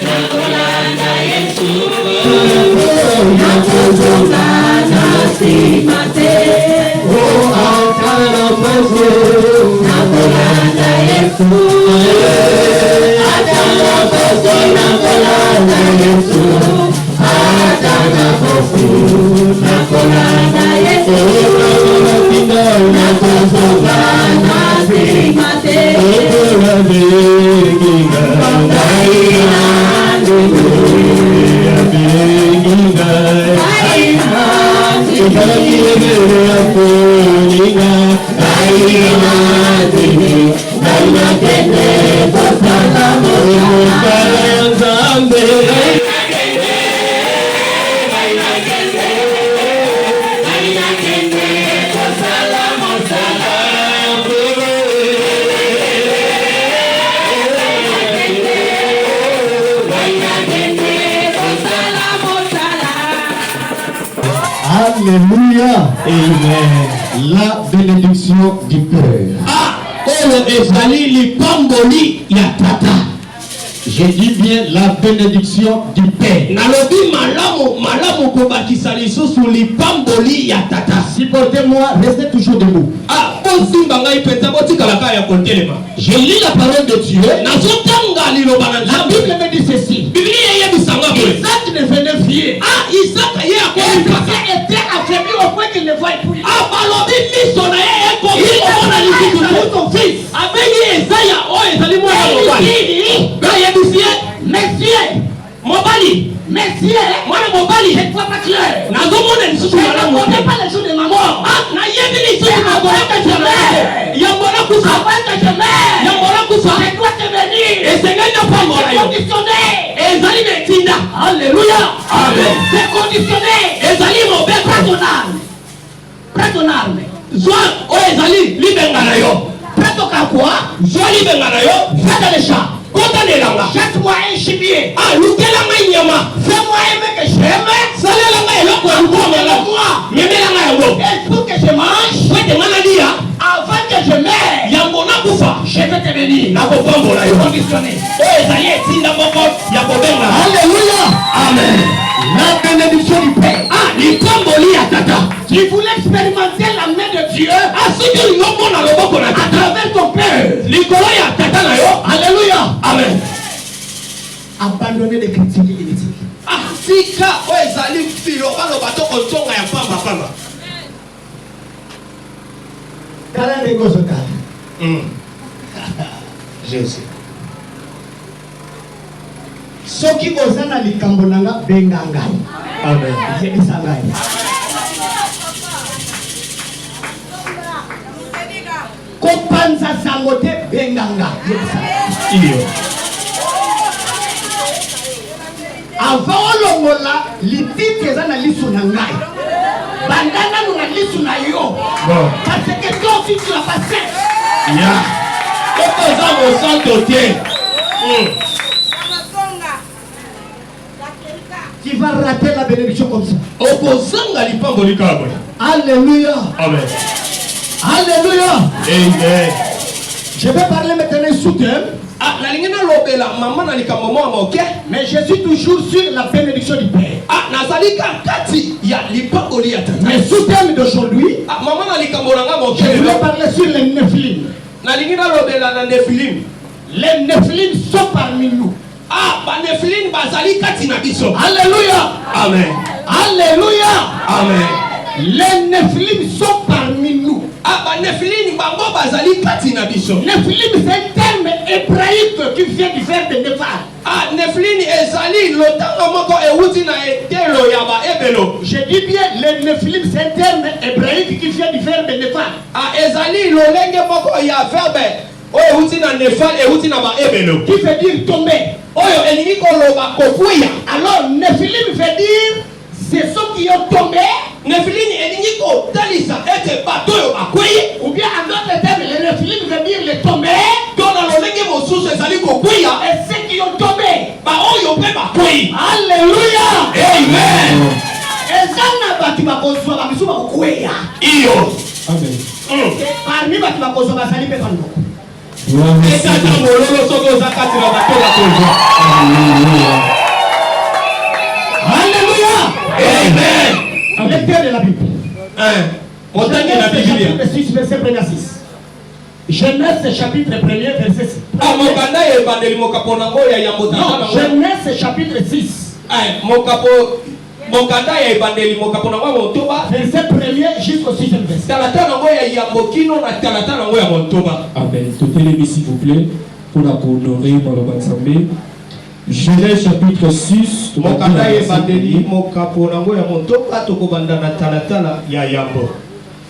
nakolanda Yesu, nakozonga nasima te. Oh, atana poso, nakolanda Yesu, atana poso, nakolanda Yesu, atana poso, nakolanda Yesu, nakozonga nasima te. Alléluia. Amen. La bénédiction du Père. Ah, oyo ezali lipamboli ya tata. Je dis bien la bénédiction du Père. Nalobi malamu kobakisa lisusu lipamboli ya tata. Supportez-moi, restez toujours debout. Ah, bonsimba ngai penza botikala kaya kotelema. Je lis la parole de Dieu. Nazotanga liloba na La Bible me dit ceci. Biblia yebisanga boye. Isaac devenait vieux. Ah, Isaac ye akomi était affaibli au point qu'il ne voyait plus. Ah, balobi miso na ye ekomi komona lisusu son fils. Abengi Esaya oyo ezali mwana mobali. Bayebisie Messieurs, mobali. messieurs, Mwana mobali. je ne vois pas clair. Nazomona lisusu Je ne malamu. connais pas le jour de ma mort. Ah, na yebi lisusu na boyaka jamais. Yambona kufa. Avant que je meure, Yambona kufa. je dois te venir. Esenganya pambola yo. Conditionné. Ezali metinda. Alléluia. Amen. C'est conditionné. Ezali mobeko. Prends ton arme. Prends ton arme. Zwa o ezali libenga na yo. Prends ton quoi? Zwa libenga na yo. Va dans le champ. Kota nelanga. Jette-moi un gibier. Ah, lukela ngai nyama. Fais-moi aimer que j'aime. Salela ngai eloko ya ngoma la moi. Nyemela ngai yango. Et pour que je mange, Wete ngana dia. avant que je meure, Yango na kufa. je vais te bénir. Na kopambola yo. Conditionné. O ezali etinda moko ya kobenga. Alléluia. Amen. La bénédiction du Père. Ah, lipamboli ya tata. Tu voulais expérimenter la main de Dieu Ah, soki ngomona loboko na à tata. travers ton Père. Likolo ya tata na yo. Alléluia. Amen. Abandonnez les critiques inutiles. Ah, tika o ezali filo baloba to kotonga ya pamba pamba. Tala negozo kala. Jésus. Soki ozana likambo nanga benga ngai. Amen. Yebisa ngai. Kopanza sango te benga ngai. Yebisa ngai. Iyo. Avant olongola lititi eza na lisu na ngai. Bandana na lisu na yo. Bon. Parce que toi aussi tu as passé. Ya. Koko za mo santo te. Tu vas rater la bénédiction comme ça. Okozanga lipamboli kabwe. Alléluia. Amen. Alléluia. Amen. Je vais parler maintenant sous thème. Ah, la lingena lobela mama na likambo mo moke. Mais je suis toujours sur la bénédiction du Père. Ah, nazalika kati ya lipamboli ya tata. Mais sous thème d'aujourd'hui, Ah, mama na likambo nanga moke. je voulais parler sur les Néphilim. Na lingena lobela na Nephilim. Les Néphilim sont parmi nous. Ah, ba Nephilim bazali kati na biso. Alléluia. Amen. Alléluia. Amen. Les Néphilim sont parmi nous. Ah, ba Nephilim bango bazali kati na biso. Néphilim, c'est un terme hébraïque qui vient du verbe Néphal. Ah, Nephilim ezali lotanga moko ewuti na etelo ya ba ebelo. Je dis bien, les Néphilim, c'est un terme hébraïque qui vient du verbe Néphal. Ah, ezali lolenge moko ya verbe oyo ewuti na Nephal ewuti na ba ebelo. Qui veut dire tomber. Oyo elingi koloba kokuya. Alors, Néphilim veut dire, c'est ceux qui ont tombé. Nephilim elingi kotalisa ete bato oyo bakwei. Ou bien en d'autres termes, les Néphilim veut dire les tombés. To na lolenge mosusu ezali kokuya. Et ceux qui ont tombé. Ba oyo pe bakwei. Alléluia. Amen. Et ça n'a pas qui m'a construit, ma mission m'a coué. Iyo. Amen. Parmi ma qui m'a construit, ma salle, Eza na mololo soko za kati na bato la tozo. Alléluia. Lecteur de la Bible. Genèse chapitre 6, verset 1 à 6. Genèse chapitre 1, verset 6. Non, Genèse chapitre 6. Verset 1 jusqu'au 6e verset. Amen. Tout élève s'il vous plaît, pour la honorer dans le Banzambé. Genèse chapitre 6.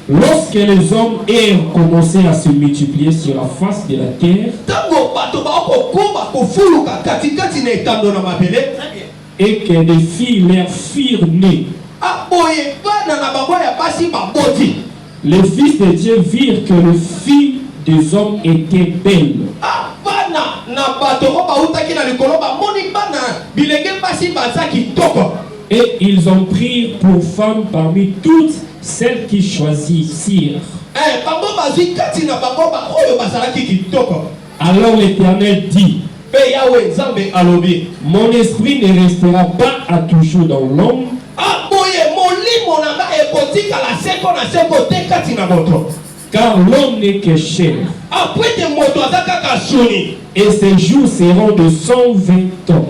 Lorsque les hommes eurent commencé à se multiplier sur la face de la terre, et que des filles leur firent nées, les fils de Dieu virent que les filles des hommes étaient belles. Et ils ont pris pour femmes parmi toutes celles qui choisissirent. Alors l'Éternel dit: mon esprit ne restera pas à toujours dans l'homme, car l'homme n'est que chair. Et ses jours seront de 120 ans.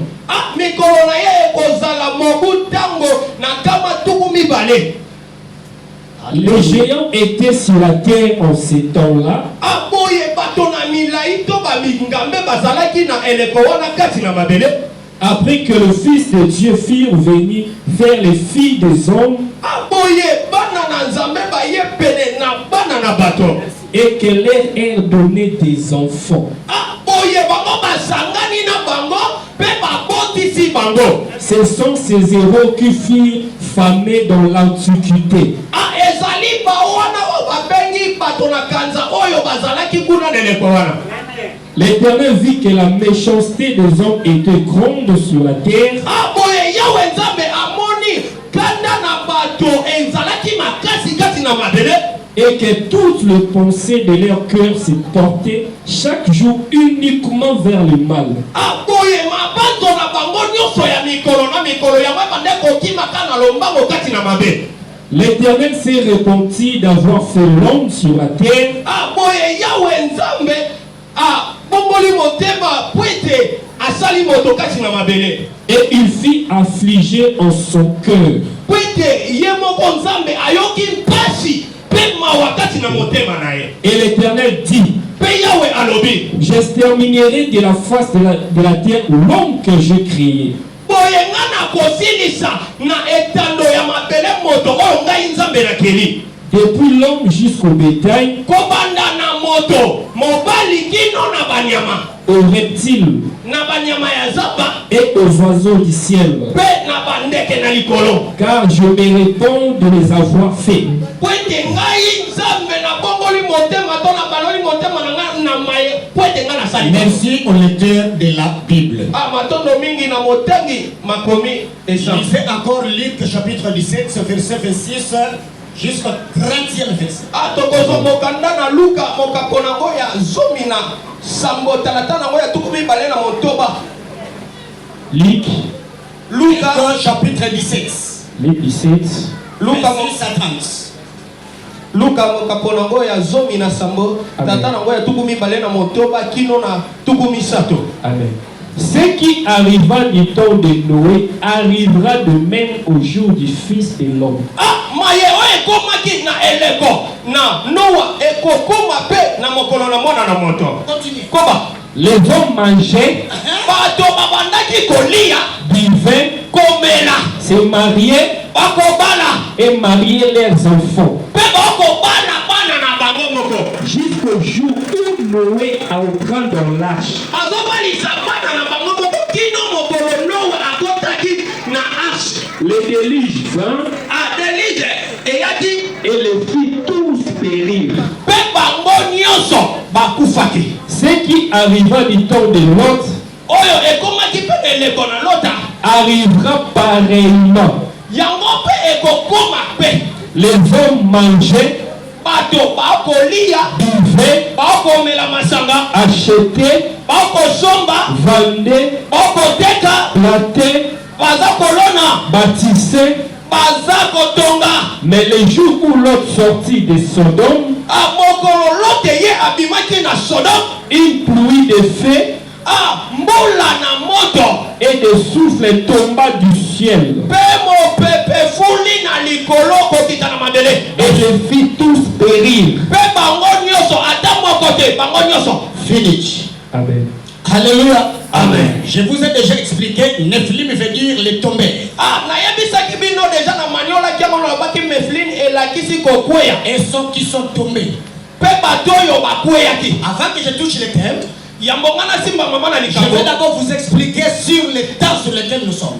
Les géants étaient sur la terre en ces temps-là. Après que le Fils de Dieu fit venir vers les filles des hommes, et qu'elle leur donné des enfants. Ce sont ces héros qui furent famés dans l'Antiquité. L'Éternel vit que la méchanceté des hommes était grande sur la terre, et que toutes les pensées de leur cœur se portaient chaque jour uniquement vers le mal. L'Éternel s'est repenti d'avoir fait l'homme sur la terre, et il fit affliger en son cœur. Et l'Éternel dit: j'exterminerai de la face de la terre l'homme que j'ai créé. Depuis l'homme jusqu'au bétail, aux reptiles et aux oiseaux du ciel, car je me réponds de les avoir faits. Merci au lecteur de la Bible. Je fais encore Luc chapitre 17, verset 26 jusqu'au 30e verset. Luc chapitre 17. Luc 17. Luc 30. Luka mokaponango ya zomi na sambo tata nango ya tukumi balena motoba kino na tukumi sato. Amen. Ce qui arriva du temps de Noé arrivera de même au jour du Fils de l'homme. Maye oe komaki na eleko na Noa ekokoma pe na mokolo na mwana na moto. Continue. Koba les hommes mangeaient, bato babandaki kolia, buvaient, komela, se mariaient, bakobala et mariaient leurs enfants. Pe bakobala bana na bango moko. Jusqu'au jour où Noé entra dans l'arche. Azobalisa bana na bango moko kino mokolo Noa akotaki na arche. Le déluge vint, déluge eyaki et les fit tous périr. Pe bango nyonso bakufaki. Ce qui arriva du temps de Lot oyo ekomaki pe eleko na Lota arrivera pareillement. Yango pe ekokoma pe. Les hommes mangeaient, bato bakolia, buvaient, bakomela masanga, achetaient, vendez, planter, bâtissez. Mais le jour où Lot sortit de Sodome, une pluie de feu et de souffle tomba du ciel. Et je fis tous périr. Finish. Amen. Alléluia. Amen. Je vous ai déjà expliqué, Nephilim veut dire les tombés. Et ceux qui sont tombés. Avant que je touche le thème, je vais d'abord vous expliquer sur le temps sur lequel nous sommes.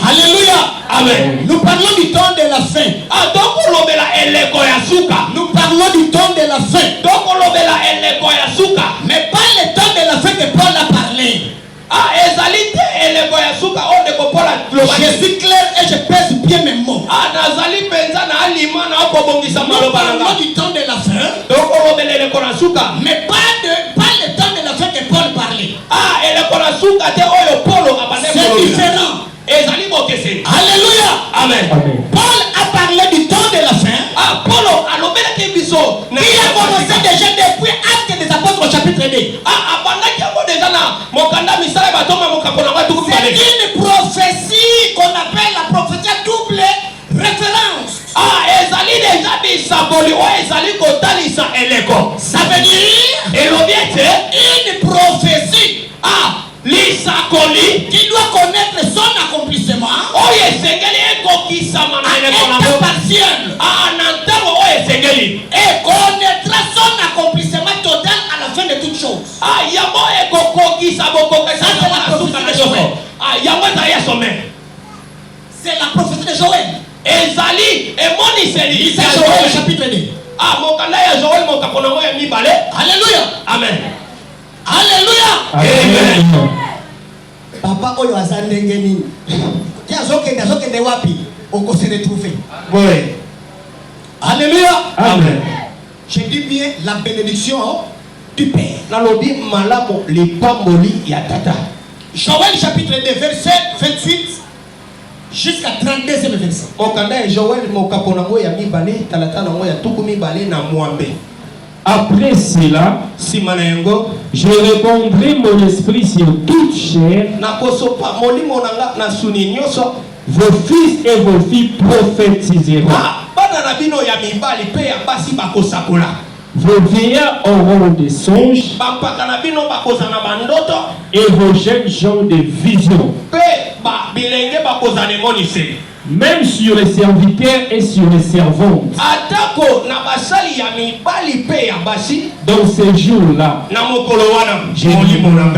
Alléluia. Amen. Nous parlons du temps de la fin. Nous parlons du temps de la fin. Mais pas le temps de la fin que Paul a parlé. Je suis clair et je pèse bien mes mots. Nous parlons du temps de la fin, mais pas le temps de la fin que Paul parlait. C'est différent. Alléluia. Amen. Paul a parlé du temps de la fin. Il a commencé déjà depuis Actes des Apôtres chapitre 2. C'est une prophétie qu'on appelle la prophétie à double référence. Ça veut dire une prophétie qui doit connaître son accomplissement à état partiel et connaîtra son accomplissement total à la fin de toutes choses. C'est la prophétie de Joël. C'est Joël chapitre 2. Alléluia. Amen. Alléluia. Amen. Papa oyo azandengeni. Azokende wapi? Oko se retrouver. Oui. Alléluia. Amen. Je dis bien la bénédiction du Père. Joël chapitre 2 verset 28 jusqu'à 32e verset. Après cela, je répandrai mon esprit sur toute chair. Vos fils et vos filles prophétiseront. Vos vieillards auront des songes et vos jeunes gens des visions. Même sur les serviteurs et sur les servantes. Dans ces jours-là,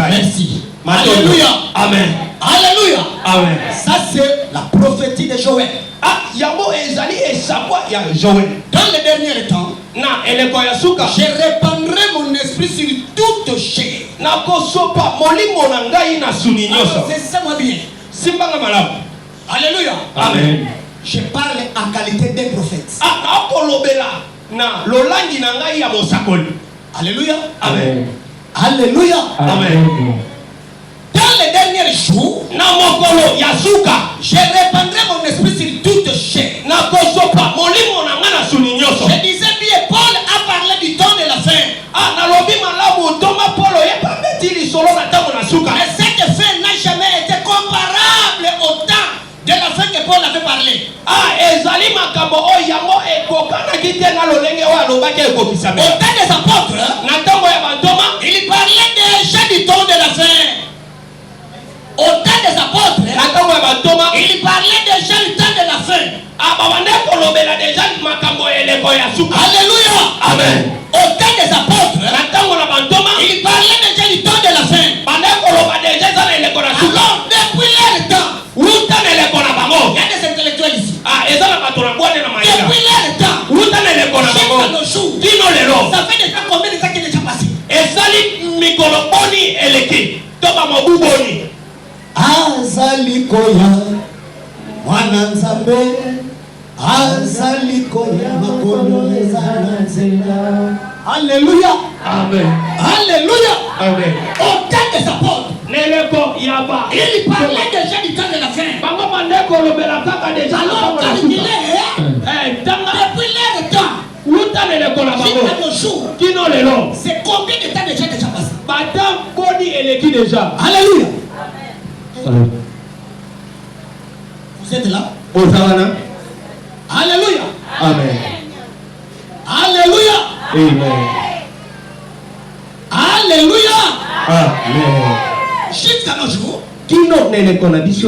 merci. Alléluia. Amen. Alléluia. Amen. Ça c'est la prophétie de Joël. Dans les derniers temps, je répandrai mon esprit sur toute chair. C'est ça moi bien. Alléluia. Amen. Je parle en qualité d'un prophète. Alléluia. Amen. Alléluia. Amen. Dans les derniers jours, je répandrai mon esprit sur toute chair. Je disais bien, Paul a parlé du temps de la fin. Mais cette fin n'a jamais été comparable au temps de la fin que Paul avait parlé. Au temps des apôtres, il parlait déjà du temps de la fin. Au temps des apôtres, il parlait déjà du temps de la fin. Alléluia. Amen. Au temps des apôtres, il parlait déjà du temps de la fin. Alors, depuis leur temps, il y a des intellectuels ici. Depuis leur temps, jusqu'à nos jours, ça fait déjà combien de temps qu'il est déjà passé? Azalikoya mwana nzambe azalikoya makolo ezala nzela Alléluia. Amen. Alléluia. Amen. Au temps des apôtres, il parlait déjà du temps de la fin. Alors, calculez, depuis leur temps, jusqu'à nos jours, c'est combien de temps déjà passé? Alléluia. Vous êtes là? Alléluia. Amen. Alléluia. Amen. Alléluia. Amen. Jusqu'à nos jours, c'est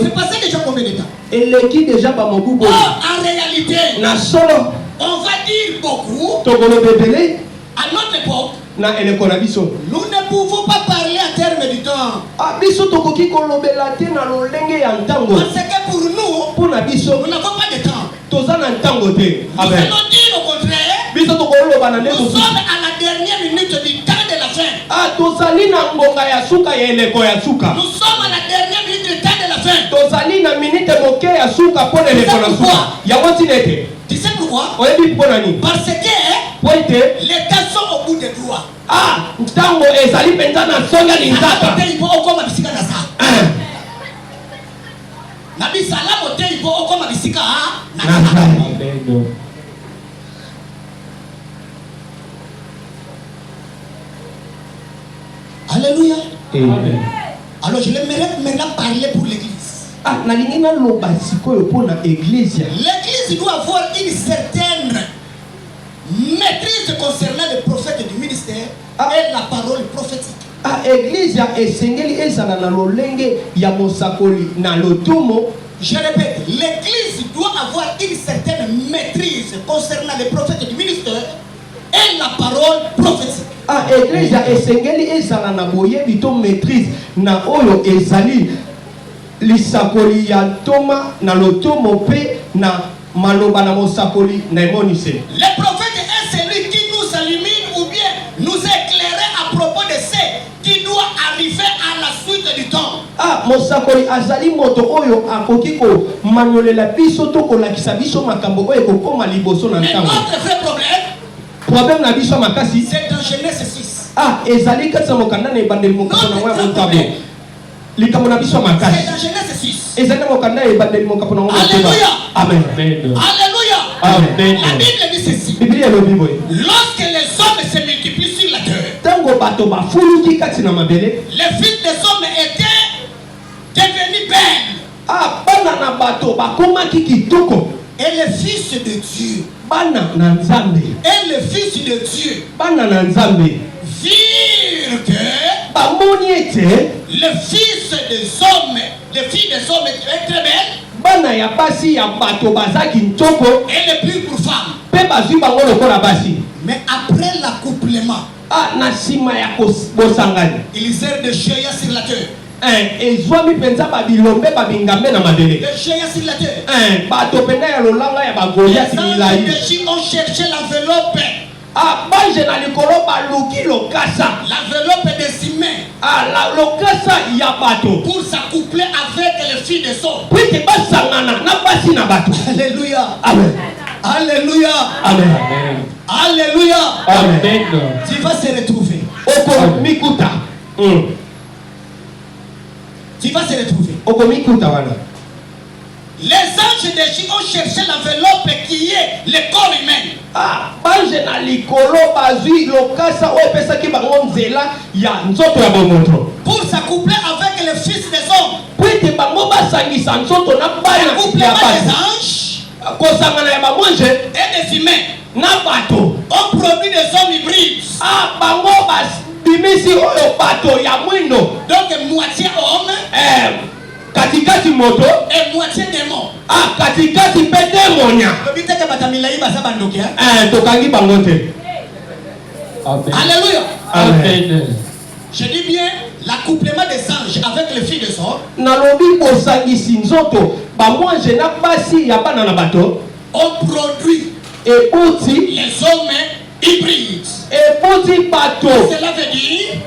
c'est passé déjà combien de temps? eleki déjà bamobubo En réalité, na solo on va dire beaucoup. tokolobebele À notre époque, na eleko na biso nous ne pouvons pas parler en termes du temps. biso tokoki kolobela te na lolenge ya ntango Parce que pour nous, mpo na biso nous n'avons pas de temps. toza na ntango te. Nous allons dire au contraire, biso tokoloba na nde nous mosusu sommes à la dernière minute du temps de la fin. tozali na ngonga ya suka ya eleko ya suka. Nous sommes à la dernière minute du temps de la fin. tozali na minite moke ya suka mpo na eleko na suka yango ntina ete Tu sais pourquoi? oyebi mpo na nini Parce que po ete les temps sont au bout des doigts. ntango ezali mpenza na songa linzaka Il faut okoma bisika na sa. Na bisala mote il faut okoma bisika na sa. Amen. Alléluia. Amen. Alors je l'aimerais maintenant parler pour l'église. nalingi naloba sikoyo mpo na eglise. L'église doit avoir une certaine maîtrise concernant le prophète du ministère et la parole prophétique. Église esengeli ezala na lolenge ya mosakoli na lotumo. Je répète, l'église doit avoir une certaine maîtrise concernant le prophète du ministère et la parole prophétique. Église esengeli ezala na boyebi to maîtrise na oyo ezali lisakoli ya toma na lotumo pe na maloba na mosakoli na emonise. Le prophète est celui qui nous illumine ou bien nous éclairer à propos de ce qui doit arriver à la suite du temps. Mosakoli azali moto oyo akoki ko manolela biso to kolakisa biso makambo oyo kokoma liboso na ntango. Notre vrai problème na biso makasi c'est dans Genèse 6. ezali kati na mokanda na ebandeli mokambo na ngwa montabo. Likambo na biso makasi. C'est dans Genèse 6. ezali mokanda na ebandeli mokambo na ngwa montabo. Alléluia. Amen. Alléluia. Amen. La Bible dit ceci. Biblia elobi boye. Lorsque les hommes se multiplient sur la terre, tango bato bafuluki kati na mabele, les fils des hommes étaient devenus belles. bana na bato bakomaki kitoko. Et les fils de Dieu, bana na nzambe, et les fils de Dieu bana na nzambe virent que bamoni ete les fils des hommes, les filles des hommes étaient très belles, bana ya basi ya bato bazaki ntoko et les plus pour femmes. mpe bazwi bango lokola basi. Mais après l'accouplement, na nsima ya bosangani ils eurent des géants sur la terre. ezwami mpenza babilombe babingambe na mabele. Des géants sur la terre. bato mpenza ya lolanga ya Les bagoliati anges milai. de Dieu ont cherché l'enveloppe. bange na likolo baluki lokasa. L'enveloppe des humains. lokasa ya bato Pour s'accoupler avec les filles des hommes. po ete basangana na basi na bato. Alléluia. Amen. Alléluia. Amen. Alléluia. Amen. Tu vas se retrouver. okomikuta. Tu vas se retrouver. okomikuta wana. Les anges de Dieu ont cherché l'enveloppe qui est le corps humain. bange na likolo bazwi lokasa oyo epesaki bango nzela ya nzoto ya bomoto. Pour s'accoupler avec les fils des hommes. po ete bango basangisa nzoto na bana L'accouplement ya des basi. anges kosangana ya bamwanje et des humains na bato. ont produit des hommes hybrides. bango bimisi oyo bato ya mwindo. Donc moitié homme katikati moto et moitié démon. katikati mpe demonia. tokangi bango te. Alléluia. Amen. Je dis bien l'accouplement des anges avec les filles des hommes. nalobi kosangisi nzoto bamwanje na basi ya bana na bato ont produit eboti les hommes hybrides. eboti bato. Cela veut dire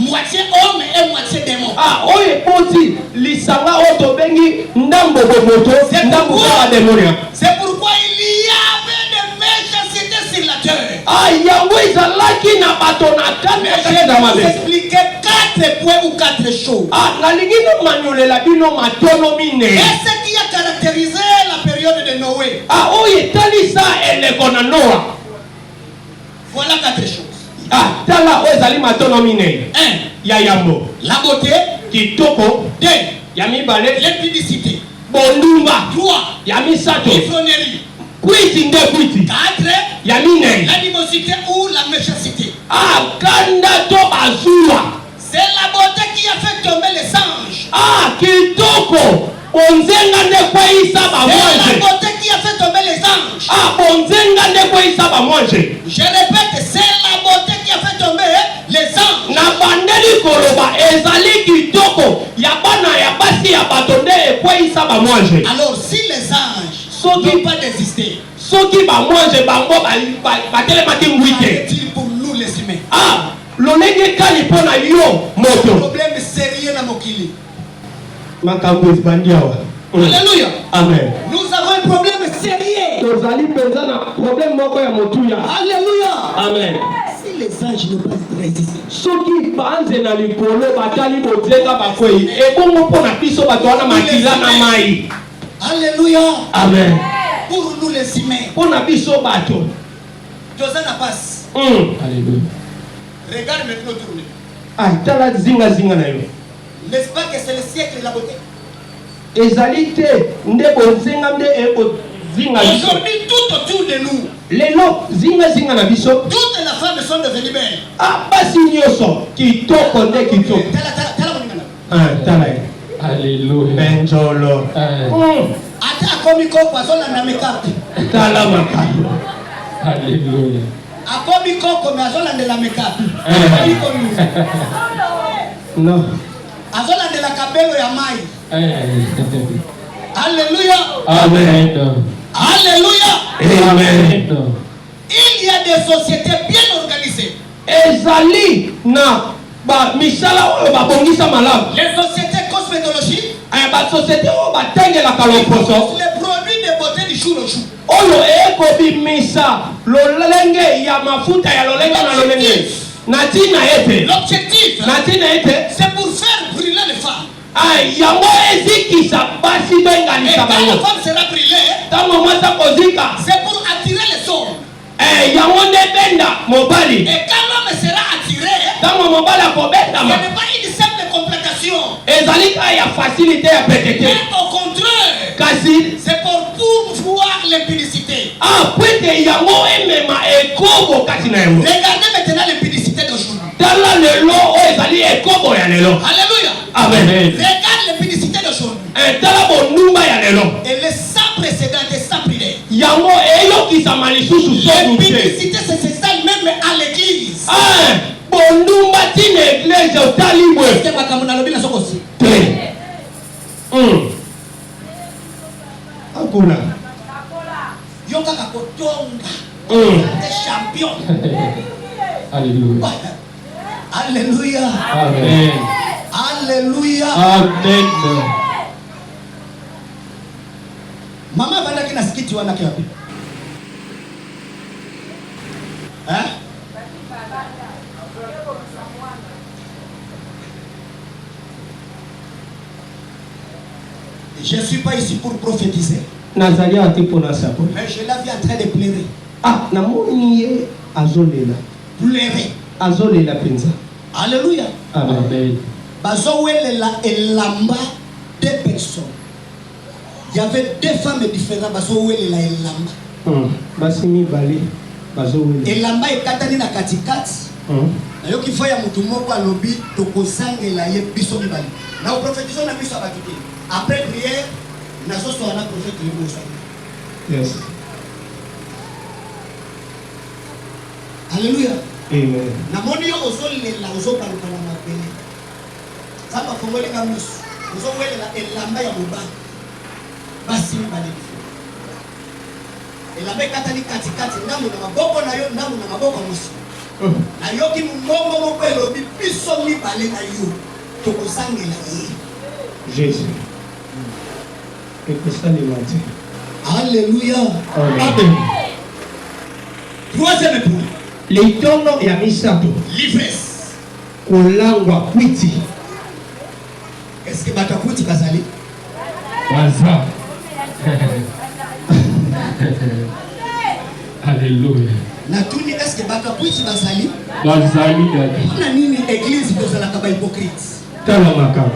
moitié homme et moitié démon. oyo eboti lisanga oyo tobengi ndambo bomoto ndambo kaka demonia. C'est pourquoi il y avait des méchancetés sur la terre. Ah, yango ezalaki na bato na Mais kati je ya vais vous mabe. expliquer 4 points ou 4 choses. Ah, nalingi no manyolela bino matono mine. Et ce qui a caractérisé la période de Noé. Ah, oyo etalisa eleko na Noa. Voilà 4 choses. Ah, tala oyo ezali matono mine. 1. Ya yambo. La beauté. Kitoko. 2. Ya mibale. L'impudicité. Bondumba. 3. Ya misato. L'ifronnerie. Kwiti nde kwiti. 4. Ya mine. L'animosité ou la méchanceté. Ah, kanda to bazua. C'est la beauté qui a fait tomber les anges. Ah, kitoko. Bonzenga nde kweisa ba C'est la mwanje. beauté qui a fait tomber les anges. Ah, bonzenga nde kweisa ba mwanje. Je répète, c'est la beauté qui a fait tomber les anges. Na bandeli koloba ezali kitoko ya bana ya basi ya bato nde ekweisa ba mwanje. Alors, si les anges Soki- n'ont pas désisté, Soki ba mwanje bango batelemaki ngwi te. qu'est-il pour nous les humains? Ah, lolenge kani mpo na yo moto. Problème sérieux dans Mokili. Makambo ezibandi awa. Alléluia. Amen. Nous avons un problème sérieux. Tozali mpenza na problème moko ya motuya. Alléluia. Amen. Si les anges n'ont pas résisté, Soki banze na likolo batali bozenga bakwei ebongo mpo na biso bato wana makila na mai. Alléluia. Amen. Pour nous les humains, Mpo na biso bato. Josana passe. Alléluia. Regarde maintenant tourner. Ah, tala zinga zinga na yo. N'est-ce pas que c'est le siècle de la beauté? Ezali te nde bozenga nde zinga biso. Aujourd'hui, tout autour de nous, Lelo zinga zinga na biso. toutes les femmes sont devenues belles. Ah, basi nyonso kitoko nde kitoko. Tala moningana. Ah, tala ye. Alléluia. Benjolo. Ata akomi koko azolanda make-up. Tala makambo. Alléluia. Akomi koko mais azolandela make-up. Non. Azolandela kabelo ya mai. Alléluia. Amen. Alléluia. Amen. Il y a des sociétés bien organisées. Ezali na ba misala oyo babongisa malamu. Les sociétés cosmétologiques, Ba société oyo batengelaka loposo. les produits de beauté du jour au jour. Oyo ekobimisa lolenge ya mafuta ya lolenge na lolenge. Natina ete. L'objectif, Natina ete. c'est pour faire brûler les femmes. Ah, yango ezikisa basi Et benganisa quand la bango. femme sera brûlée, Tango mwasa kozika. c'est pour attirer les hommes. Yango nde benda mobali. Et quand l'homme sera attiré, Tango mobali ce akobendama. n'est pas une simple complication. Ezali ka ya facilité ya petete. Mais au contraire, Kasi c'est pour pouvoir l'impudicité. ah pwete yango emema ekobo kati na yango. Regardez maintenant l'impudicité d'aujourd'hui. Tala lelo oyo ezali ekobo ya lelo. Alléluia. Amen. Regarde l'impudicité d'aujourd'hui. Tala bondumba ya lelo. Elle est sans précédent et sans prière. Yango eyokisama lisusu soki te. L'impudicité, c'est ça même à l'église. Ah, bondumba tina église otali bwe. C'est ma camarade, nalobi na soko aussi. Te. Akuna. Yo kaka kotonga. Des champions. Alléluia. Alléluia. Amen. Alléluia. Amen. Mama vandaki na skiti wanake wapi? Hein? Je ne suis pas ici pour prophétiser, Nazali ati pona sapo. mais je la vis en train de pleurer. Ah, namoni ye azolela. Pleurer. Azolela penza. Alléluia. Amen. Bazowelela elamba deux personnes. Il y avait deux femmes différentes. Bazowelela elamba. Basi mibale bazowela. Elamba ekatani na katikati. Na yoki faya mutu moko alobi tokozangela ye biso mibale. Na prophétisation na biso abakite. Après prière, na soso na prophète liboso. Yes. Alléluia. Amen. Na moni yo ozolela ozobaluka na mabele. Saba fongoli nga miso. Ozowelela elamba ya mobali. Basi mibale. Elamba ekatani katikati ndamu na maboko na yo ndamu na maboko mosi. Na yoki mongo moko elobi biso mibale na yo tokozangela ye. Jésus. Ekosalema te. Alléluia. Amen. Troisième point. litono ya misato l'ivresse. kolangwa kwiti. Est-ce que bato kwiti bazali? Baza. Alléluia. Natuni est-ce que bato kwiti bazali? Bazali dadi. On a nini église tozala kaba hypocrite. Tala makabo.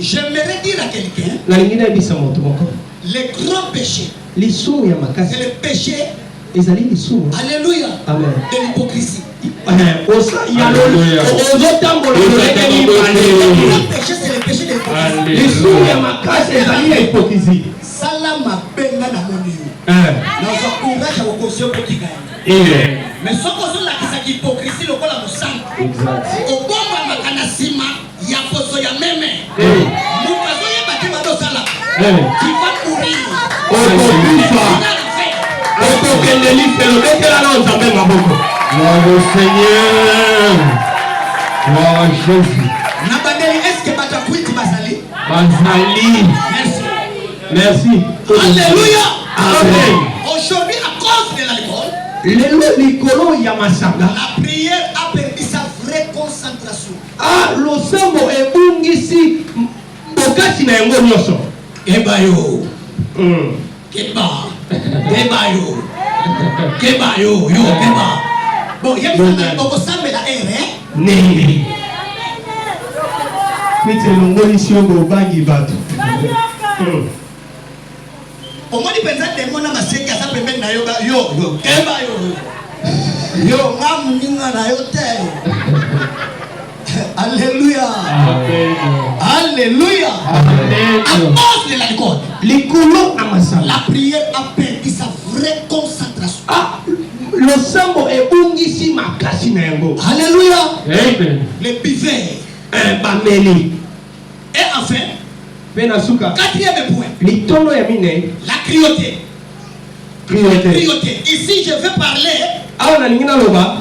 J'aimerais dire à quelqu'un, Na lingine bisa moto moko. le grand péché, Lisumu ya makasi. c'est le péché, Ezali lisumu. alléluia, Amen. de l'hypocrisie. Osa ya lo. Alléluia. Ozotambola Ozotambola. lolenge ni Le mane. grand péché, c'est le péché de l'hypocrisie. Lisumu ya makasi ezali ya hypocrisie. Salama benga na moni. Na za courage au conscient petit gars. Mais ce qu'on a la hypocrisie le kola musanga. Exact. Obomba makana sima ya koso ya meme. Mukazo ye batima do sala. Tu vas courir. Okokufa. Okokende lifelo bekela na nzambe maboko. Gloire au Seigneur. Gloire à Jésus. Nabandeli est-ce que batakwiti bazali? Bazali. Merci. Merci. Alléluia. Amen. Aujourd'hui à cause de l'alcool, Lelo likolo ya masanga. la prière a perdu sa vraie concentration. Ah, losambo ebungisi bokasi na yango nyonso. Kebayo. Keba. Kebayo. Kebayo. Yo keba. Bon, il y a des gens qui la air, Nini. Kwite longoli siongo bangi bato. au moins, il peut être des gens qui sont pembeni na yo yo keba yo yo ngamu ninga na yo te. Alléluia. Amen. Alléluia. À Amen. cause de l'alcool, Likolo na masanga. la prière a perdu sa vraie concentration. Ah, losambo ebungisi makasi na yango. Alléluia. Amen. Les buveurs. Bameli. Et enfin, Pena suka. quatrième point, Litono ya mine. la cruauté. Priorité. Cruauté. Ici, je vais parler Awa na lingina loba.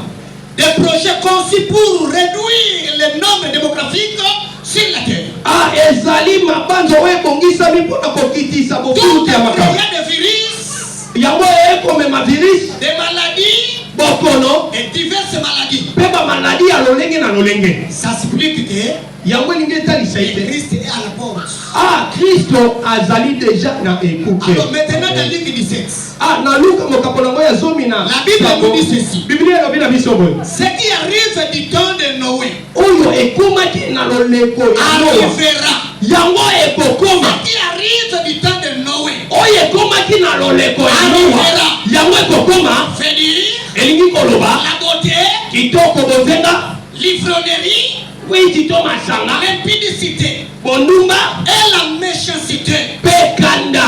des projets conçus pour réduire le nombre démographique sur la terre. Ah, ezali mabanzo oyo ebongisa mpona kokitisa Donc, bofuti ya il makambo. y a des virus, Yango ekomema virus, des maladies bokono, et diverses maladies. mpe bamaladi ya lolenge na lolenge. Ça explique que Yango elingi etalisa le ete. Christ est à la porte. Ah, Kristo azali deja na ekuke. Alors maintenant, dans Luc 17, Ah, na Luka mokapo nango ya zomi na. la Bible nous dit ceci. Biblia elobi na biso boye. Ce qui arrive du temps de Noé Oyo ekomaki na loleko ya Noa. arrivera. Yango ekokoma. Ce qui arrive du temps de Noé Oyo ekomaki na loleko ya Noa. Yango ekokoma. fait dire Elingi koloba. la beauté, Kitoko bozenga. l'ivrognerie, Kwiti to masanga. l'impudicité Bondumba. et la méchanceté. Pekanda.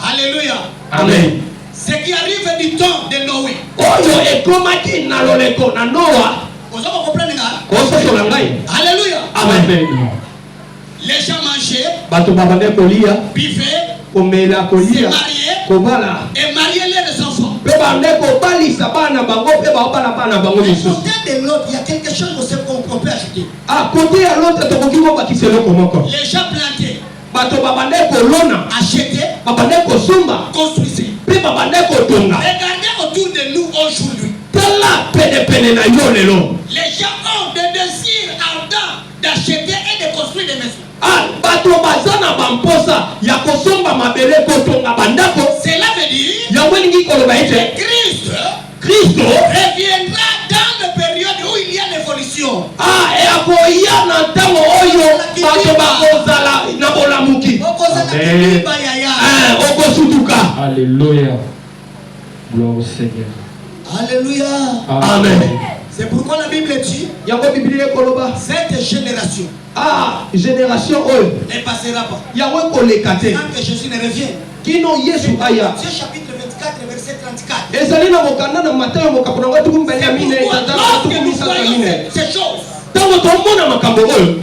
Alléluia. Amen. Ce qui arrive du temps de Noé. Oyo ekomaki na loleko na Noa. Vous avez compris, gars? Kososola ngai. Alléluia. Amen. Les gens mangeaient, Bato babande kolia. buvaient, Komela se kolia. mariaient Kobala. et mariaient leurs enfants. Mpe bande kobalisa bana bango mpe baobala bana bango Mais misusu. côté de l'autre, il y a quelque chose qu'on peut ajouter. Ah, kote ya lote tokoki kobakisa eloko moko. Les gens plantaient, Bato babande kolona. achetaient, Babande kosomba. construisaient. Mpe babande kotonga. Regardez autour de nous aujourd'hui. Tala penepene na yo lelo. Les gens ont des désirs ardents d'acheter et de construire des maisons. Ah, bato baza na bamposa ya kosomba mabele kotonga bandako. Cela veut dire Yango elingi koloba que ete Christ Kristo reviendra dans la période où il y a l'évolution. akoya na ntango oyo bato bakozala na bolamuki. Amen. Okosutuka. Alléluia. Gloire au Seigneur. Alléluia. Amen. C'est pourquoi la Bible dit Yango Biblia ekoloba. cette génération Génération oyo ne passera pas. yango ekoleka te Tant que Jésus ne revient. kino Yesu aya. Matthieu chapitre 24, verset 34. Ezali na mokanda na Matayo mokapo nango tuku mbele ya mine Lorsque nous voyons ces choses, ntango tomona makambo oyo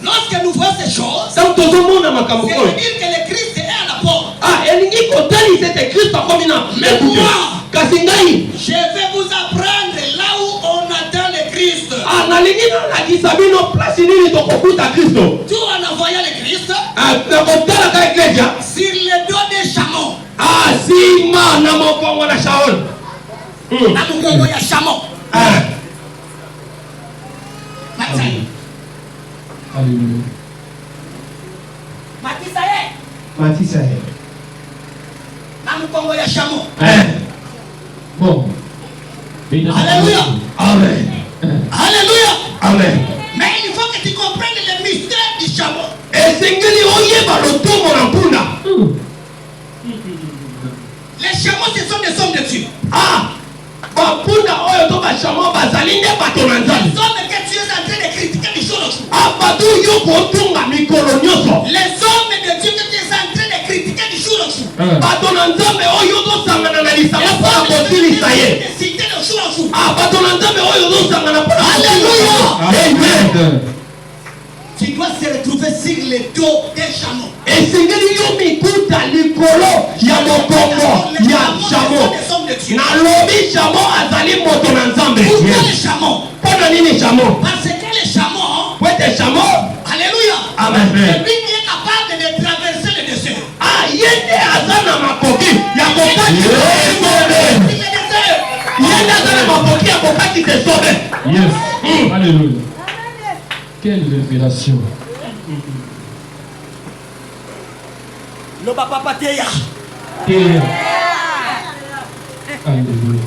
lorsque nous voyons ces choses, ntango tozomona makambo c'est oyo veut dire que le Christ est à la porte. elingi kotalisa ete Kristo akomi na ekuke. Kasi ngai Je vais vous apprendre là où on attend le Christ. nalingi nalakisa bino place nini tokokuta Kristo. Tout en envoyant le Christ na kotalaka eklesia sur le dos des chameaux. nsima na mokongo na Shaol. Na mukongo ya chameau. Alléluia. Matisa. Congo ya chameau. Bon. Alléluia. Amen. Alléluia. Amen. Mais il faut que tu comprennes le mystère du chameau. Esengeli oyeba lotomo na mpunda. Les chameaux, ce sont des hommes de Dieu. Bapunda oyo to bashamo bazali nde bato na nzambe. Les hommes que tu es en train de critiquer du jour au jour. Bato yo kotunga mikolo nyonso. Les hommes de Dieu que tu es en train de critiquer du jour au jour. Bato na nzambe oyo tosangana na lisanga mpona kosilisa ye. Bato na nzambe oyo tosangana mpona kosilisa. Amen. Tu dois se retrouver sur le dos des chameaux. Esengeli yo mikuta likolo ya mokongo ya chameau. Nalobi chameau azali moto na nzambe. Pourquoi les chameaux? Mpona nini chameau? Parce que les chameaux, Wete chameau. alléluia, Amen. c'est lui qui est capable de traverser le désert. Yende aza na makoki ya kokati sobe. Yende aza na makoki ya kokati te sobe. Yes. Alléluia. Quelle révélation. Le papa teya. Alléluia.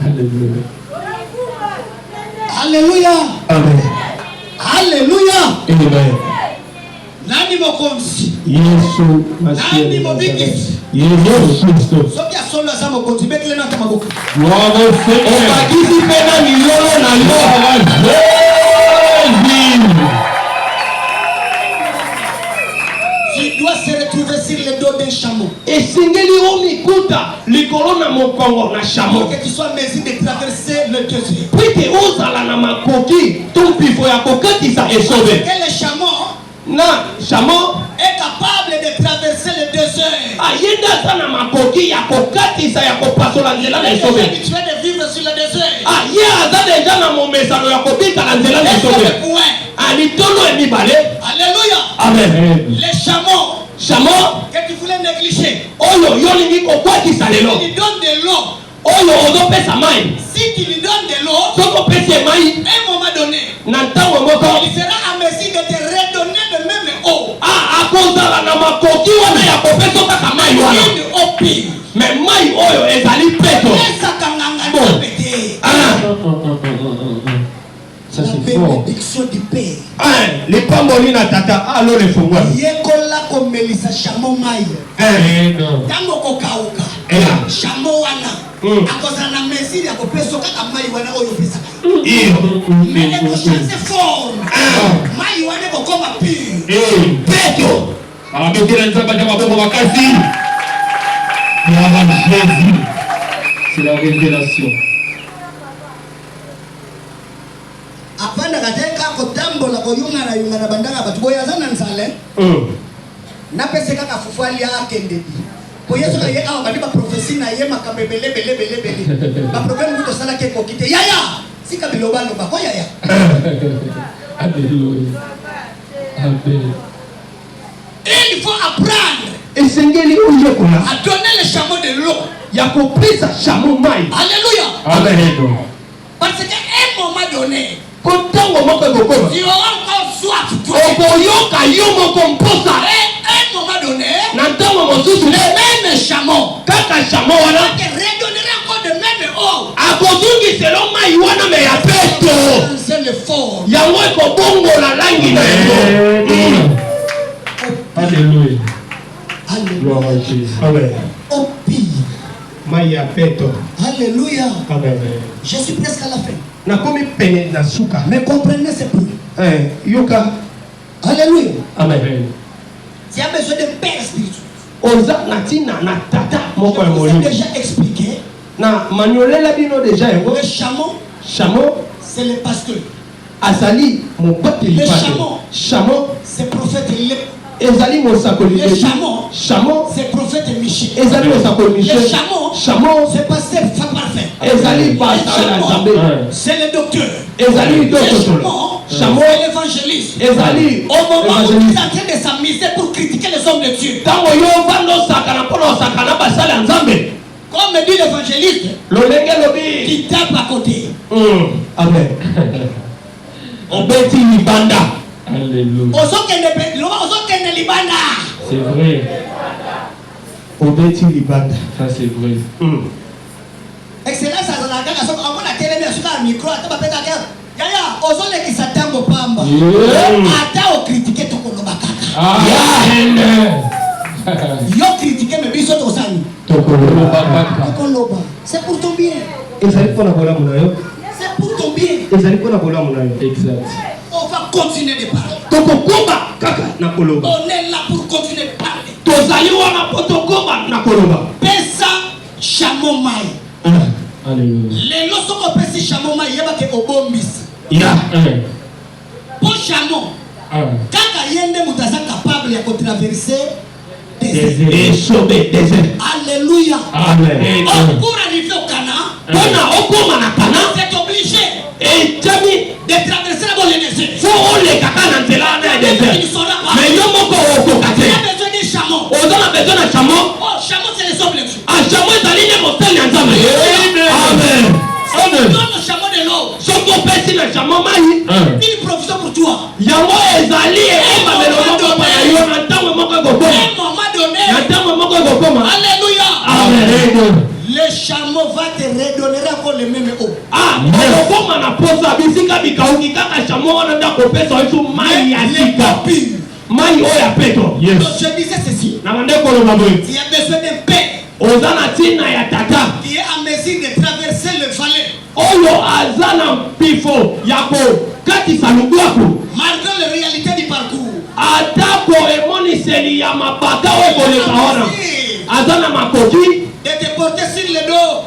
Alléluia. Alléluia. Amen. Alléluia. Amen. Nani mokonzi? Yesu Nani mobikisi? Yesu Kristo. Soki asolo asa mokonzi bekele na tamaboko. Gloire au Seigneur. Obakisi pena milolo na yo. Jésus. Tu dois se retrouver sur le dos d'un chameau. Esengeli omikuta likolo na mokongo na Pour chameau. que tu sois en mesure de traverser le désert. Pwite ozala na makoki to mpifo ya kokatisa esobe. Que le chameau Na chameau est capable de traverser le désert. ayenda aza na makoki ya kokatisa ya kopasola nzela na Il est esobe. habitué de vivre sur le désert. Ye aza deja na momesano ya kobika na nzela na Est-ce que esobe. le point? Litolo emibale. Alléluia. Amen. Les chameaux Chameau que tu voulais négliger, oyo yolingi kokwatisa lelo. tu lui donnes de l'eau. Oyo ozopesa mai. Si tu lui donnes de l'eau, Soko pesi mai à un moment donné, na ntango moko il sera en mesure de te redonner de même eau. akozala na makoki wana ya kopesa kaka mai wana. Une eau pure. Mais mai oyo ezali peto. Esa kanganga na pété. Ça La c'est fort. bénédiction du Père. Lipamboli na tata alo lefungwa. Yekola komelisa chameau mai. Amen. Tango kokauka. Chameau wana. Akozala na mesure ya kopesa kaka mai wana oyo pesa. Mais eko chance forme. Mai wana kokoma pure. Peto. Abekela nzamba ya maboko makasi. Jésus. C'est la révélation. Apanda kateka kotambola koyungana yungana bandanga batu boyazana nsale. Napese kaka fufuali yake ndedi. Ko Yesu ka ye awa bali ba prophecy na ye makabebele bele. Ba problème kuto sala ke ko kite. Yaya. Sika biloba loba ko yaya. Alléluia. Amen. Il faut apprendre Esengeli oyekola à donner le chameau de l'eau. ya kopesa chameau mai. Alléluia. Amen. Parce qu'à un moment donné, Kontango moko ekokoma. tu auras encore soif. Okoyoka yo moko mposa. À un moment donné, Na ntango mosusu le même chameau kaka chameau wana te redonnera encore de même eau. akozungisela mai wana me ya peto. C'est le fort. Yango ekobongola langi na yango. Alléluia. Alléluia. Gloire à Jésus. Amen. Au pire. Mai ya peto. Alléluia. Amen. Je suis presque à la fin. Nakomi pene na suka. Mais comprenez ce peu. Yoka. Alléluia. Amen. Tu as besoin de père spirituel. Oza natina na tata moko ya Je vous ai molimo. déjà expliqué. Na manyolela bino deja yango. Le chameau, Chameau c'est le pasteur. azali mobateli Le pate. chameau. Chameau C'est prophète Lep. ezali mosakoli Le chameau. Chameau C'est prophète Michel. ezali mosakoli Le chameau. Chameau C'est pasteur parfait. ezali Le pasteur ya chameau, Nzambe. c'est le docteur. Ezali Le docteur. chameau, chameau l'évangéliste. ezali Au moment où tu es en train de s'amuser pour critiquer les hommes de Dieu, ntango yo ovanda osakana mpona osakana basala ya nzambe comme me dit l'évangéliste, lolenge lobi qui tape à côté. amen obeti libanda Alléluia. Ozokende libanda. C'est vrai. obeti libanda Ça, c'est vrai. Excellence azalaka kaka soki omona telemi asuka ya micro ata bapeta kaka yaya ozolekisa ntango pamba ata okritike tokoloba kaka Amen. yo kritike me biso tokosani tokoloba. C'est pour ton bien, ezali mpona bolamu na yo c'est pour ton bien. ezali mpona bolamu na yo Exact. On va continuer de parler. tokokoma kaka na koloba On est là pour continuer de parler. tozali wana mpo tokoma na koloba Pesa chameau mai. Alléluia. Lelo soko opesi chameau mai yebake obombisi. ya Po chameau kaka ye nde moto aza capable ya kotraverse désert. esobe désert Alléluia. Amen. Pour arriver au Canaan, mpona okoma na kana c'est obligé ejami de traverser d'abord le désert. fo oleka kaka na nzela wana ya Il désert sera pas. mais yo moko okoka Il te a besoin des chameaux. oza na besoin na chameau Oh, chameau, c'est les hommes les fous. chameau ezali nde mosali ya nzambe amen Donne le chameau de l'eau. soki opesi na chameau mai Une provision pour toi. yango ezali ekobamelo moko mpona yo na ntango moko À ekokoma un moment donné. na ntango moko ekokoma Alléluia. amen Le chameau va te redonner encore le même eau. okokoma na posa bisika bikauki kaka chameau wana nde akopesa yo mai ya Les sika copies. mai oyo ya peto Donc je disais ceci. na bande koloba boye Il y a besoin d'un père oza na ntina ya tata qui est en mesure de traverser le vallée. oyo aza na mpifo ya kokatisa lubwaku Malgré les réalités du parcours. atako emoniseli ya mabaka oyo koleka wana aza na makoki De te porter sur le dos.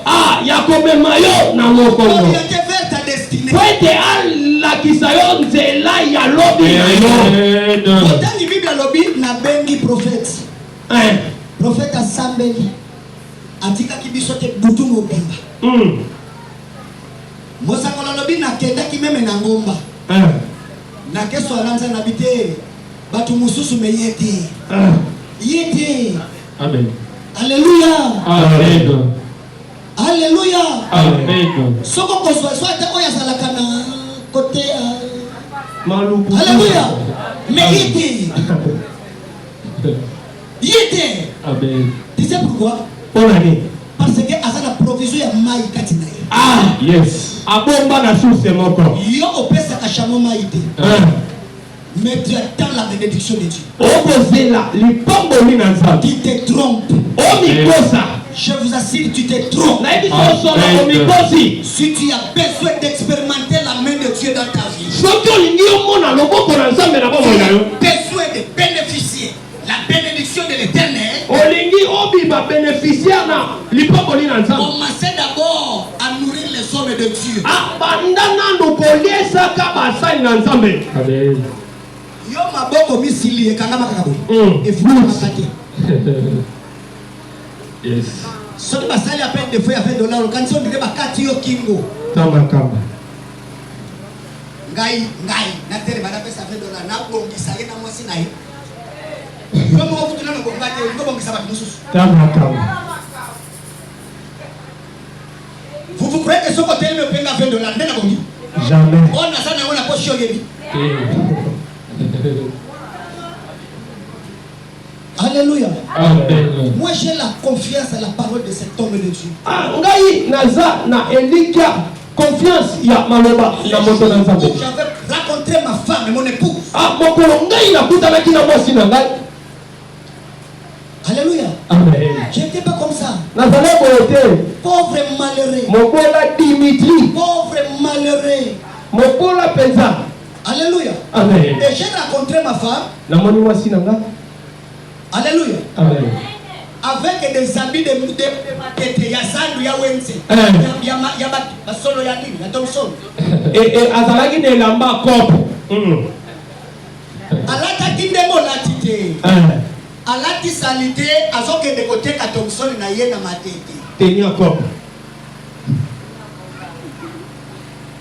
ya komema yo na mokongo Orienter vers ta destinée. po ete alakisa yo nzela ya lobi na yo Autant la Bible lobby na bengi prophète. Prophète asambeli. Atikaki biso te butu mobimba. Mosakolo lobby na kendaki meme na ngomba. Na keso alanza na bite. Batu mususu me yete. Yete. Amen. Alléluia. Amen. Alléluia. Amen. Soko kozwa swate oya salaka na côté maluku Alléluia. Mais yete. Yete. Amen. Tu sais pourquoi? mpona nini Parce que aza na provision ya mai kati na ye. Yes. abomba na source moko Yo opesaka chameau mai te. Mais tu attends la bénédiction de Dieu. okozela lipamboli na nzambe Tu te trompes. omikosa Je vous assure, tu te trompes. nayebi sosola omikosi Si tu as besoin d'expérimenter la main de Dieu dans ta vie, soki olingi omona loboko na nzambe na tu bomoi na yo as besoin de bénéficier la bénédiction de l'Éternel. olingi obima bénéficiaire na lipamboli na nzambe Commencez d'abord à nourrir les hommes de Dieu. banda nanu koliesaka basali na nzambe Amen. Yo maboko misili ekangama kaka boye. Efukamaka te. Yes. Soki basali appel de feu ya $20 okanisi ondire bakati yo kingo. tamakamba Ngai natere banapesa $20 nabongisa ye na mwasi na ye. Yo moko kutu nano bonga te ngobongisa bato mosusu. tamakamba Vous croyez que ce côté me penga $20 ndena bongi? jamais On a ça na ona poche yo yebi. Alléluia. Amen. Moi j'ai la confiance à la parole de cet homme de Dieu. ngai naza na elikia confiance ya maloba na moto na nzambe J'avais rencontré ma femme et mon épouse. mokolo ngai nakutanaki na mwasi na ngai Alléluia. amen Je n'étais pas comme ça. nazali boye te Pauvre et malheureux. mokola dimitri Pauvre et malheureux. mokola mpenza Alléluia. amen Et j'ai rencontré ma femme. namoni mwasi na ngai Alléluia. amen Avec des habits de matete. Ya sandu ya wenze. Ya basolo ya nini. Ya Thompson. azalaki na elamba kope Alataki ndemo lati te. Alati salite azokende koteka Thompson na ye na matete. tenia kope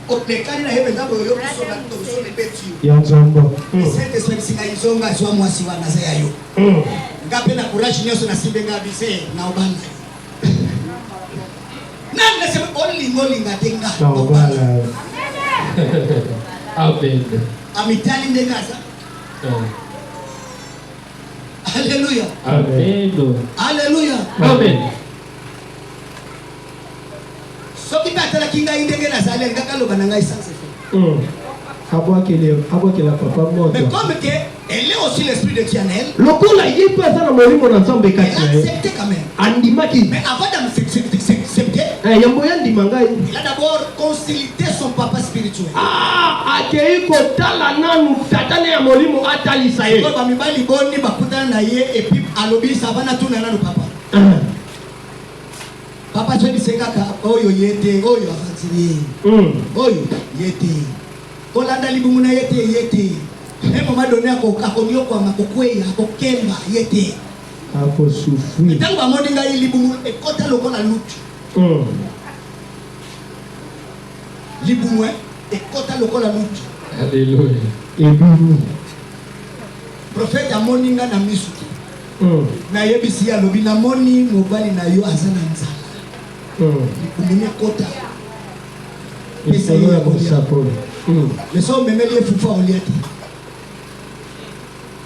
otekani na yebe ndabo yo kusola to le beti ya nzambo sente spensinga izonga zwa mwasi wana za yayo ngape na courage nyoso na simbenga bise na obanda nande se only ngatenga na obala Amen. amitali ndengaza Hallelujah. Amen. Hallelujah. Amen. Soki batala kinga indenge na zale ngakalo bananga isanse. abwakela papa moto. Mais comme que elle est aussi l'esprit de Tianel. Lokola yipe sana molimo na nzambe kati Elle a na ye. accepté quand même. Andimaki. Mais avant d'accepter, Yambo yandima ngai. il a d'abord consulté son papa spirituel. Akei kotala nanu tatane ya molimo atalisa ye. Ko ba mibali boni bakutana na ye et puis alobi savana tuna nanu papa. Papa twedi sengaka oyo yete oyo afatiri. Oyo yete. Kolanda libumu na yete. Emo madone akonyo kwa makokweya akokemba yete. Ako souffrir. Tangu bamoni ngai libumu ekota lokola lutu. Libumu ekota lokola lutu. Alléluia. Ebimu. Prophète amoni nga na misu. Na yebisi alobi na moni mobali na yo azana nzala. Libumu ekota. Pesa ye ya kolia. Mais ça me met les foufa au liete.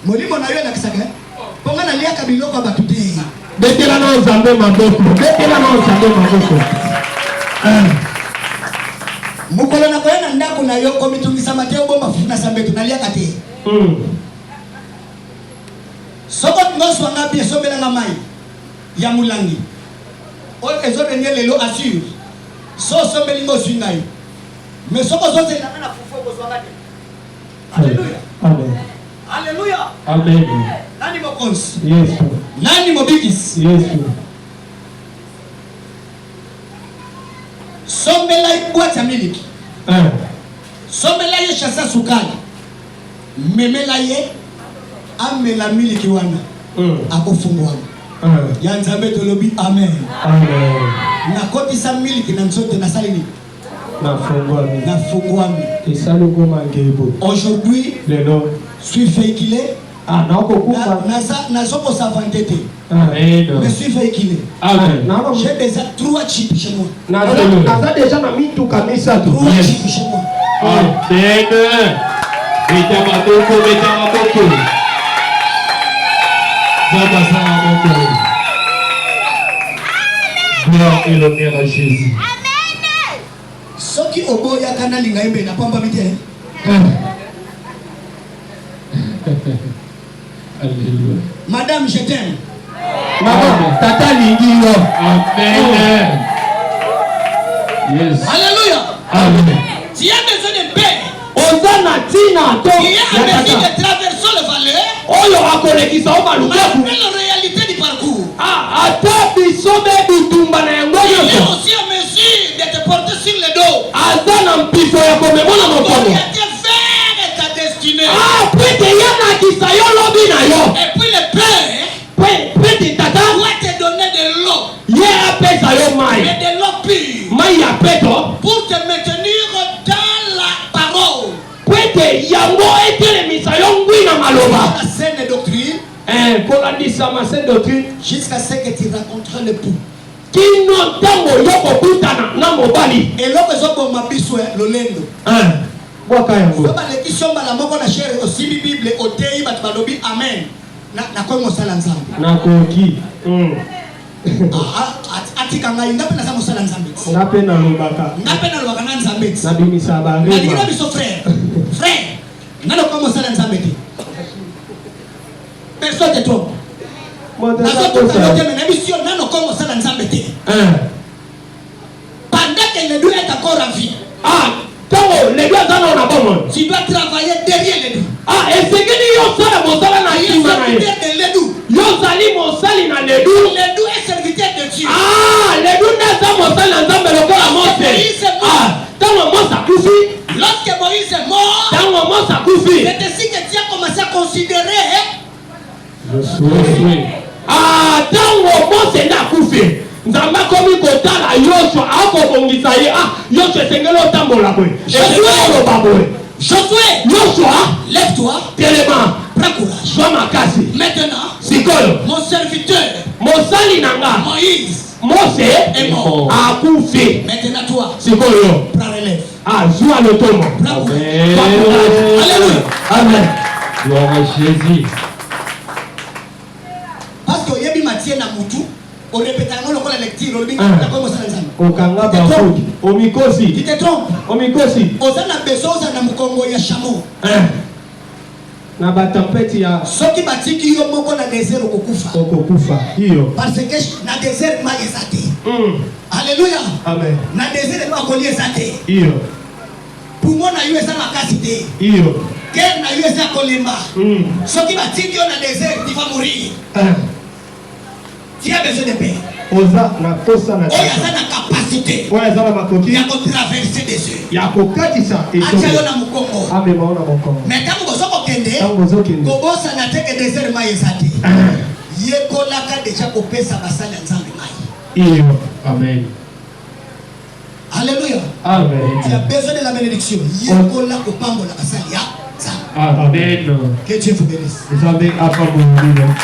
Molimo na yo na kisaka. Ponga na liaka biloko batute. Betela na nzambe maboko. Mukolo na koyana ndako na yo komitungisa mateo bomba funa sambeto na liaka te. Soko ngoso nga bie sobela nga mai ya mulangi. O ezo benye lelo assure. So sobeli ngo swingai. Mais soko zote na fufu bozwanga te. Alléluia. Amen. Alléluia. Amen. Nani mokonzi? Yes. Nani mobikisi? Yes. Sombela boîte ya miliki. Sombela ye chasa sukali. Memela ye amela miliki wana. Akofungwa. Ya nzambe tolobi amen. Amen. Na kotisa miliki na nzote na salini. Na fungwami. Aujourd'hui, Lelo. suis véhiculé. Nazoko savantete. Amen. Mais suis véhiculé. Amen. J'ai déjà 3 chips chez moi. Naza déjà na mitu kamisa tu. 3 chips chez moi. Amen. Metamaboko. Gloire et l'honneur à Jésus. Soki oboya kana lingaimbe na pamba bite. Alléluia. Madame, je t'aime. Maman, tata lingi yo. Amen. Yes. Alléluia. Amen. Tu as besoin de paix. Ozana tina to. Tu as besoin de traverser le vallée. Oyo akolekisa o malukaku. Malgré la réalité du parcours. Ata bisobe bitumba na yango Il est yo. aussi en mesure de te porter sur le dos. Azana mpiso ya komemona mokono. Il te faire ta destinée. Pwete yana kisa yo lobi na yo. Et puis le Père Pwete tata. doit te donner de l'eau. Ye apesa yo mai. Mais de l'eau pure. Mai ya peto. Pour te maintenir dans la parole. Pwete yango etelemisa yo ngwi na maloba. La saine doctrine. Kolandisa ma saine doctrine. Jusqu'à ce que tu rencontres le pou. Kino tango yoko kutana na mobali. Et l'homme zoko mabiswe lolendo. Bwaka yango. Baba leki somba la moko na chere aussi Bible otei bat balobi amen. Na kwa mosala nzambe. Na koki. Atika ngai ngape na sa mosala nzambe. Ngape na lobaka. Ngape na lobaka na nzambe. Na bimisa ba Na dikina rema. biso frère. Frère. Ngalo kwa mosala nzambe te. Personne te trompe. Mota Na sa soto kosa. kalote na bisio nano kwa mosala nzambe te. Pendant que le Dieu est encore en vie. Tango le doit zana na bomo. Tu dois travailler derrière le Dieu. Esengeli yo sala mosala na Il est kima na ye. serviteur de l'Edu. Yo zali mosali na ledu. L'Edu est serviteur de Dieu. Ledu neza mosali na nzambe lokola Mose. Tango Mose akufi. Lorsque Moïse est mort, Tango Mose akufi. c'est ainsi que Dieu a commencé à considérer. Je suis. Tango Mose na akufi. Nzamba komi kotala Yoshua akobongisa ye. Yo Joshua esengeli otambola boye. Josué, lève-toi, prends courage. Sois makasi. Maintenant, Sikoyo. mon serviteur, Mosali nanga. Moïse, Mose est mort. akufi. Maintenant, toi, Sikoyo. prends relève. Zwa le tomo. Prends courage. Amen. Alléluia. Amen. Gloire à Jésus. Parce que Yebi Mathieu na mutu, on répète à la lecture, on dit Okanga bafudi. Omikosi. tu te trompes. Omikosi. Ozana besoza na mukongo ya chameau. Na batempete ya Soki batiki yo moko na désert okokufa. okokufa. Hiyo. Parce que na désert ma ezate. Alléluia. Amen. Na désert ma koli ezate. Hiyo. Poumon na yo eza makasi te. Hiyo. Guerre na yo eza kolemba. Soki batiki yo na désert, tu vas mourir. Tu as besoin de paix. Oza na kosa na Oya za na capacité Oya za na makoki ya ko traverser des yeux. ya kokatisa Acha yo na mukongo. Ame maona mokongo. Mais tango bozoko kende, Tango zokende. kobosa na teke désert ma ezate. Yekolaka deja kopesa basali nzambe mai. Iyo. Amen. Alléluia. Amen. Tu as besoin de la bénédiction. Yekola kopambola basali ya nzambe. Amen. Que Dieu vous bénisse. Nzambe apa mungu.